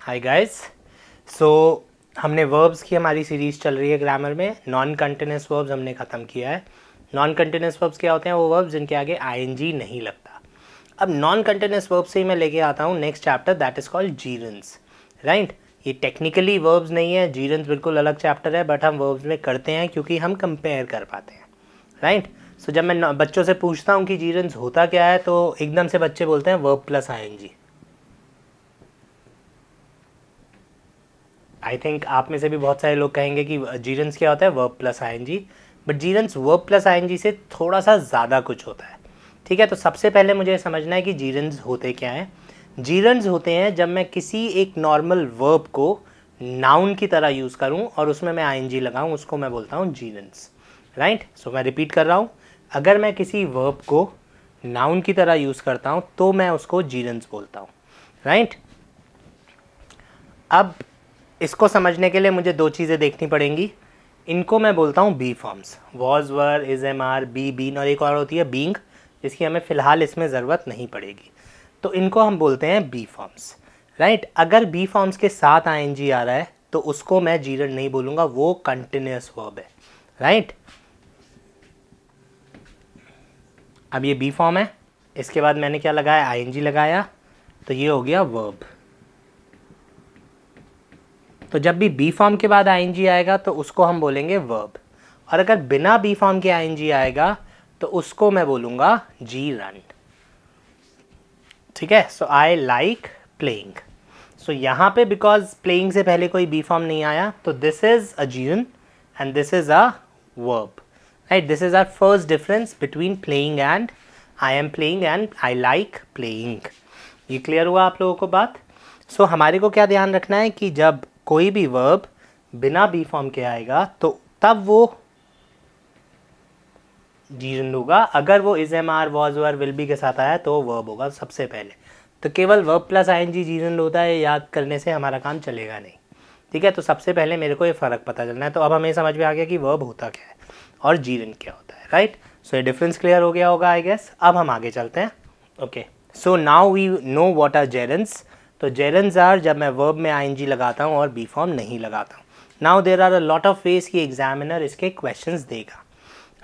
Hi guys. सो हमने verbs की हमारी सीरीज़ चल रही है ग्रामर में। नॉन कंटिन्यूस वर्ब्स हमने ख़त्म किया है। नॉन कंटिन्यूस वर्ब्स क्या होते हैं? वो वर्ब्स जिनके आगे आईएनजी नहीं लगता। अब नॉन कंटिन्यूस वर्ब्स से ही मैं लेके आता हूँ next chapter, that is called gerunds. Right, ये टेक्निकली वर्ब्स नहीं है, जीरन्स बिल्कुल अलग चैप्टर है, बट हम वर्ब्स में करते हैं क्योंकि हम कंपेयर कर पाते हैं। राइट, सो जब मैं बच्चों से पूछता हूँ कि जीरन्स होता क्या है, तो एकदम से बच्चे बोलते हैं verb plus ING. I think आप में से भी बहुत सारे लोग कहेंगे कि जीरन्स क्या होता है? Verb plus ING. But gerunds verb plus ING से थोड़ा सा ज़्यादा कुछ होता है। ठीक है, तो सबसे पहले मुझे समझना है कि जीरन्स होते क्या हैं। जीरन्स होते हैं जब मैं किसी एक नॉर्मल वर्ब को नाउन की तरह यूज़ करूं और उसमें मैं आईएनजी लगाऊं, उसको मैं बोलता हूं जीरन्स। राइट, सो मैं रिपीट कर रहा हूं, अगर मैं किसी वर्ब को नाउन की तरह यूज़ करता हूं तो मैं उसको जीरन्स बोलता हूं। राइट, अब इसको समझने के लिए मुझे दो चीज़ें देखनी पड़ेंगी। इनको मैं बोलता हूँ be forms, was, were, is, am, are, be, been, और एक और होती है बींग, जिसकी हमें फ़िलहाल इसमें ज़रूरत नहीं पड़ेगी। तो इनको हम बोलते हैं बी फॉर्म्स। राइट, अगर बी फॉर्म्स के साथ आईएनजी आ रहा है तो उसको मैं जीरन नहीं बोलूँगा, वो कंटिन्यूस वर्ब है। राइट, अब ये बी फॉर्म है, इसके बाद मैंने क्या लगाया? आईएनजी लगाया, तो ये हो गया वर्ब। तो जब भी बी फॉर्म के बाद आईएनजी आएगा तो उसको हम बोलेंगे वर्ब, और अगर बिना बी फॉर्म के आईएनजी आएगा तो उसको मैं बोलूँगा जी रन। ठीक है, सो आई लाइक प्लेइंग। सो यहाँ पे बिकॉज प्लेइंग से पहले कोई बी फॉर्म नहीं आया, तो this is a gerund and this is a verb. Right, this is our first difference between playing and I am playing and I like playing. ये clear हुआ आप लोगों को बात? सो हमारे को क्या ध्यान रखना है कि जब कोई भी वर्ब बिना बी फॉर्म के आएगा तो तब वो जीरन होगा। अगर वो is, am, are, was, were, will be के साथ आया तो वर्ब होगा सबसे पहले। तो केवल वर्ब प्लस आईएनजी जीरन होता है, याद करने से हमारा काम चलेगा नहीं। ठीक है, तो सबसे पहले मेरे को ये फ़र्क पता चलना है। तो अब हमें समझ में आ गया कि वर्ब होता क्या है और जीरन क्या होता है। राइट, सो ये डिफरेंस क्लियर हो गया होगा आई गेस। अब हम आगे चलते हैं। Okay, so now we know what are gerunds. तो जेरन्स आर जब मैं वर्ब में आईएनजी लगाता हूँ और बी फॉर्म नहीं लगाता हूँ। Now there are a lot of ways कि एग्जामिनर इसके क्वेश्चंस देगा।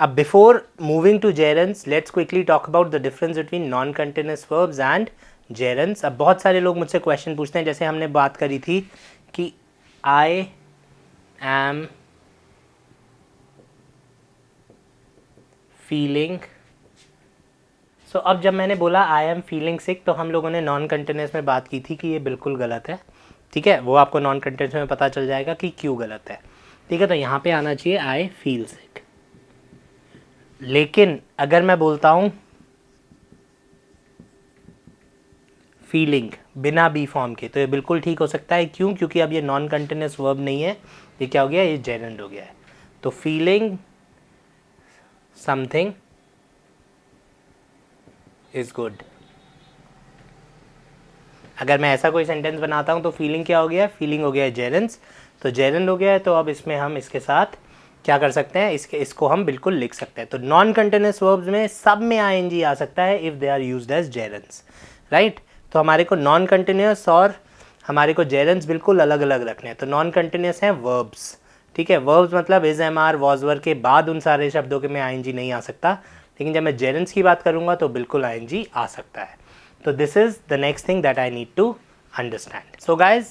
अब before moving to gerunds, let's quickly talk about the difference between non continuous verbs and gerunds. अब बहुत सारे लोग मुझसे क्वेश्चन पूछते हैं, जैसे हमने बात करी थी कि आई एम फीलिंग। सो अब जब मैंने बोला आई एम फीलिंग सिक, तो हम लोगों ने नॉन कंटिन्यूस में बात की थी कि ये बिल्कुल गलत है। ठीक है, वो आपको नॉन कंटिन्यूस में पता चल जाएगा कि क्यों गलत है। ठीक है, तो यहाँ पे आना चाहिए आई फील सिक। लेकिन अगर मैं बोलता हूँ फीलिंग बिना बी फॉर्म के, तो ये बिल्कुल ठीक हो सकता है। क्यों? क्योंकि अब ये नॉन कंटिन्यूस वर्ब नहीं है, ये क्या हो गया? ये जेरंड हो गया है। तो फीलिंग समथिंग इज गुड। अगर मैं ऐसा कोई सेंटेंस बनाता हूँ तो फीलिंग क्या हो गया? फीलिंग हो गया है जेरन्स, तो जेरंड हो गया है। तो अब इसमें हम इसके साथ क्या कर सकते हैं? इसको हम बिल्कुल लिख सकते हैं। तो नॉन कंटिन्यूस वर्ब्स में सब में आईएनजी आ सकता है if they are used as gerunds. Right, तो हमारे को नॉन कंटिन्यूस और हमारे को जेरन्स बिल्कुल अलग अलग रखने हैं। तो नॉन कंटिन्यूस हैं वर्ब्स। ठीक है, वर्ब्स मतलब इज, एम, आर, वॉज, वर के बाद उन सारे शब्दों के में आईएनजी नहीं आ सकता, लेकिन जब मैं जेरन्स की बात करूँगा तो बिल्कुल आईएनजी आ सकता है। तो this is the next thing that I need to understand. So guys,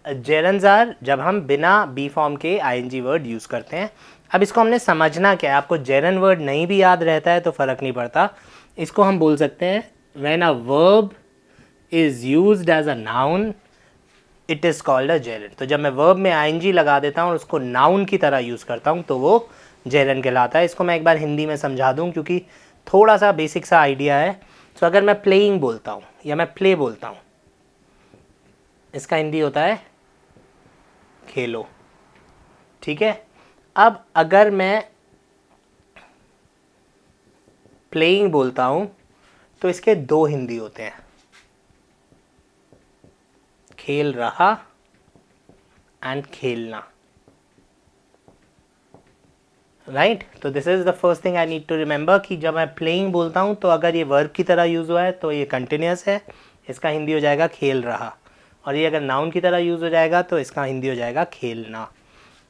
gerunds are जब हम बिना बी फॉर्म के आईएनजी वर्ड यूज़ करते हैं। अब इसको हमने समझना क्या है? आपको जेरन वर्ड नहीं भी याद रहता है तो फ़र्क नहीं पड़ता। इसको हम बोल सकते हैं when a verb is used as a noun it is called a gerund. तो जब मैं वर्ब में आईएनजी लगा देता हूँ और उसको नाउन की तरह यूज़ करता हूँ तो वो जेरन कहलाता है। इसको मैं एक बार हिंदी में समझा दूँ क्योंकि थोड़ा सा बेसिक सा आइडिया है। तो अगर मैं प्लेइंग बोलता हूँ या मैं प्ले बोलता हूँ, इसका हिंदी होता है खेलो। ठीक है, अब अगर मैं प्लेइंग बोलता हूं तो इसके दो हिंदी होते हैं, खेल रहा एंड खेलना। राइट, तो this is the first thing I need to remember कि जब मैं प्लेइंग बोलता हूं तो अगर ये वर्ब की तरह यूज हुआ है तो ये कंटिन्यूस है, इसका हिंदी हो जाएगा खेल रहा। और ये अगर नाउन की तरह यूज़ हो जाएगा तो इसका हिंदी हो जाएगा खेलना।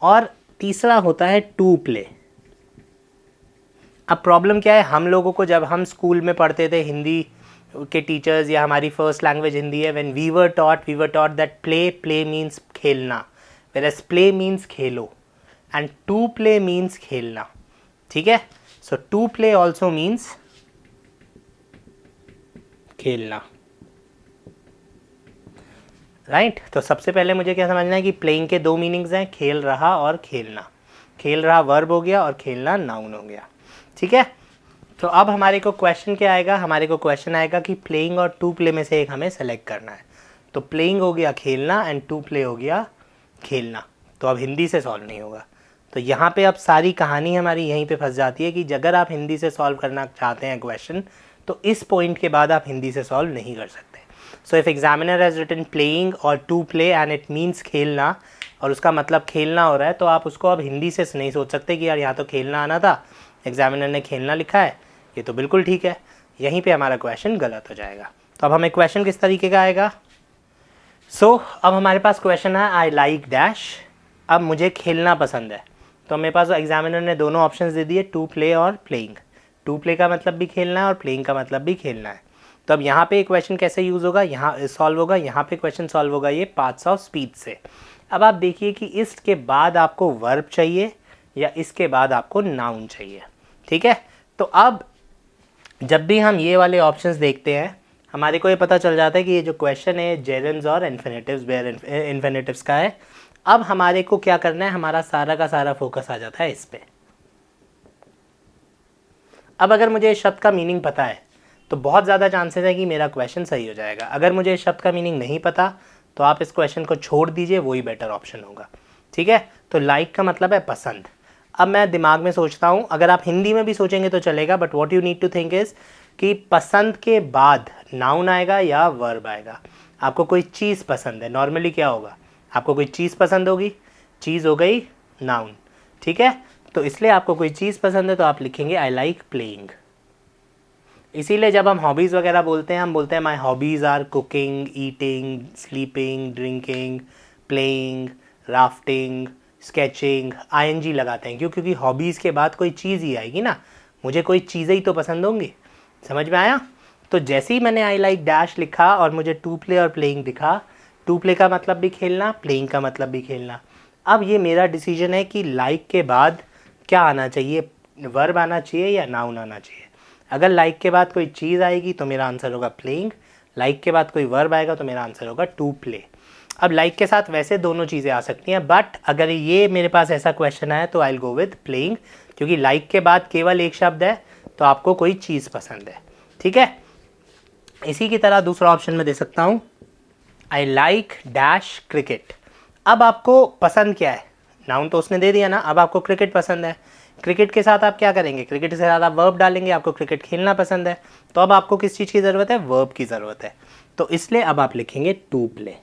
और तीसरा होता है टू प्ले। अब प्रॉब्लम क्या है, हम लोगों को जब हम स्कूल में पढ़ते थे, हिंदी के टीचर्स या हमारी फर्स्ट लैंग्वेज हिंदी है, when we were taught that play means खेलना, whereas प्ले मीन्स खेलो एंड टू प्ले मीन्स खेलना। ठीक है, so to play also means खेलना, राइट। तो सबसे पहले मुझे क्या समझना है कि प्लेइंग के दो मीनिंग्स हैं, खेल रहा और खेलना। खेल रहा वर्ब हो गया और खेलना नाउन हो गया। ठीक है, तो अब हमारे को क्वेश्चन क्या आएगा, हमारे को क्वेश्चन आएगा कि प्लेइंग और टू प्ले में से एक हमें सेलेक्ट करना है। तो प्लेइंग हो गया खेलना एंड टू प्ले हो गया खेलना। तो अब हिंदी से सॉल्व नहीं होगा। तो यहाँ पे अब सारी कहानी हमारी यहीं पे फंस जाती है कि अगर आप हिंदी से सॉल्व करना चाहते हैं क्वेश्चन, तो इस पॉइंट के बाद आप हिंदी से सॉल्व नहीं कर सकते। So if examiner has written playing और to play and it means खेलना, और उसका मतलब खेलना हो रहा है, तो आप उसको अब हिंदी से नहीं सोच सकते कि यार यहाँ तो खेलना आना था, एग्जामिनर ने खेलना लिखा है, ये तो बिल्कुल ठीक है। यहीं पे हमारा क्वेश्चन गलत हो जाएगा। तो अब हमें क्वेश्चन किस तरीके का आएगा। अब हमारे पास क्वेश्चन है आई लाइक डैश। अब मुझे खेलना पसंद है, तो मेरे पास एग्जामिनर ने दोनों ऑप्शंस दे दिए, टू प्ले और प्लेइंग। टू प्ले का मतलब भी खेलना है और प्लेइंग का मतलब भी खेलना है। तो अब यहाँ पे क्वेश्चन कैसे यूज़ होगा, यहाँ सॉल्व होगा, यहाँ पे क्वेश्चन सॉल्व होगा ये पार्ट्स ऑफ स्पीच से। अब आप देखिए कि इसके बाद आपको वर्ब चाहिए या इसके बाद आपको नाउन चाहिए। ठीक है, तो अब जब भी हम ये वाले ऑप्शंस देखते हैं, हमारे को ये पता चल जाता है कि ये जो क्वेश्चन है जेरेंड्स और इन्फिनेटिव्स, बेयर इन्फिनेटिव्स का है। अब हमारे को क्या करना है, हमारा सारा का सारा फोकस आ जाता है इस पे। अब अगर मुझे इस शब्द का मीनिंग पता है तो बहुत ज़्यादा चांसेस है कि मेरा क्वेश्चन सही हो जाएगा। अगर मुझे इस शब्द का मीनिंग नहीं पता तो आप इस क्वेश्चन को छोड़ दीजिए, वही बेटर ऑप्शन होगा। ठीक है, तो लाइक का मतलब है पसंद। अब मैं दिमाग में सोचता हूँ, अगर आप हिंदी में भी सोचेंगे तो चलेगा, but what you need to think is कि पसंद के बाद नाउन आएगा या वर्ब आएगा। आपको कोई चीज़ पसंद है, नॉर्मली क्या होगा, आपको कोई चीज़ पसंद होगी, चीज़ हो गई नाउन। ठीक है, तो इसलिए आपको कोई चीज़ पसंद है तो आप लिखेंगे आई लाइक प्लेइंग। इसीलिए जब हम हॉबीज़ वगैरह बोलते हैं, हम बोलते हैं my hobbies are cooking, eating, sleeping, drinking, playing, rafting, sketching, ING लगाते हैं। क्यों? क्योंकि हॉबीज़ के बाद कोई चीज़ ही आएगी ना, मुझे कोई चीज़ें ही तो पसंद होंगी। समझ में आया? तो जैसे ही मैंने आई लाइक डैश लिखा और मुझे टू प्ले और प्लेइंग दिखा, टू प्ले का मतलब भी खेलना, प्लेइंग का मतलब भी खेलना। अब ये मेरा डिसीजन है कि लाइक के बाद क्या आना चाहिए, वर्ब आना चाहिए या नाउन आना चाहिए। अगर लाइक के बाद कोई चीज़ आएगी तो मेरा आंसर होगा प्लेइंग, लाइक के बाद कोई वर्ब आएगा तो मेरा आंसर होगा टू प्ले। अब लाइक के साथ वैसे दोनों चीज़ें आ सकती हैं, बट अगर ये मेरे पास ऐसा क्वेश्चन है तो I will go with playing, क्योंकि लाइक के बाद केवल एक शब्द है तो आपको कोई चीज़ पसंद है। ठीक है, इसी की तरह दूसरा ऑप्शन में दे सकता हूँ आई लाइक डैश क्रिकेट। अब आपको पसंद क्या है, नाउन तो उसने दे दिया ना, अब आपको क्रिकेट पसंद है। क्रिकेट के साथ आप क्या करेंगे, क्रिकेट के साथ आप वर्ब डालेंगे, आपको क्रिकेट खेलना पसंद है, तो अब आपको किस चीज़ की ज़रूरत है, वर्ब की ज़रूरत है। तो इसलिए अब आप लिखेंगे टू प्ले।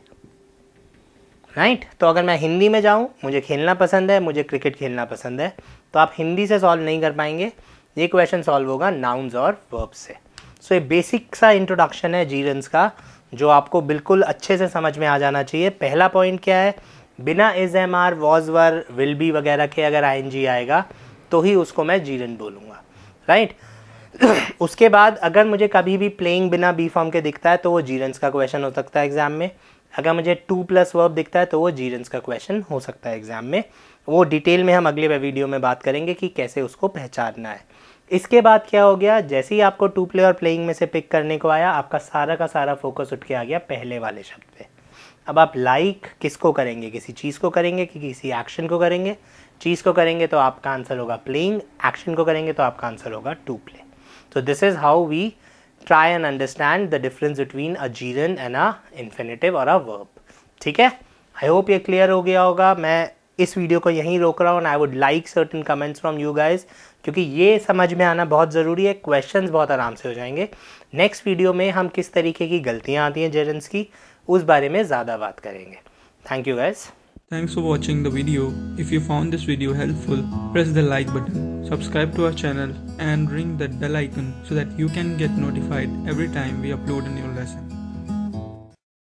राइट, तो अगर मैं हिंदी में जाऊँ, मुझे खेलना पसंद है, मुझे क्रिकेट खेलना पसंद है, तो आप हिंदी से सॉल्व नहीं कर पाएंगे, ये क्वेश्चन सॉल्व होगा नाउन्स और वर्ब से। सो ये बेसिक सा इंट्रोडक्शन है जीरेंस का, जो आपको बिल्कुल अच्छे से समझ में आ जाना चाहिए। पहला पॉइंट क्या है, बिना is, am, are, was, were, will be वगैरह के अगर आईएनजी आएगा तो ही उसको मैं जीरेंट बोलूँगा। राइट, उसके बाद अगर मुझे कभी भी प्लेइंग बिना बी फॉर्म के दिखता है तो वो जीरेंस का क्वेश्चन हो सकता है एग्जाम में। अगर मुझे टू प्लस वर्ब दिखता है तो वो जीरेंस का क्वेश्चन हो सकता है एग्जाम में। वो डिटेल में हम अगले वीडियो में बात करेंगे कि कैसे उसको पहचानना है। इसके बाद क्या हो गया, जैसे ही आपको टू प्ले और प्लेइंग में से पिक करने को आया, आपका सारा का सारा फोकस उठ के आ गया पहले वाले शब्द पे। अब आप लाइक किसको करेंगे, किसी चीज़ को करेंगे कि किसी एक्शन को करेंगे। चीज़ को करेंगे तो आपका आंसर होगा प्लेइंग, एक्शन को करेंगे तो आपका आंसर होगा to play. So this is how we try and understand the difference between a gerund and a infinitive और अ वर्ब। ठीक है, आई होप ये क्लियर हो गया होगा। मैं इस वीडियो को यहीं रोक रहा हूँ and I would like certain comments from you guys, क्योंकि ये समझ में आना बहुत ज़रूरी है। क्वेश्चंस बहुत आराम से हो जाएंगे। नेक्स्ट वीडियो में हम किस तरीके की गलतियाँ आती हैं जेरेंस की, उस बारे में ज़्यादा बात करेंगे। Thank you guys. Thanks for watching the video. If you found this video helpful, press the like button, subscribe to our channel and ring that bell icon so that you can get notified every time we upload a new lesson.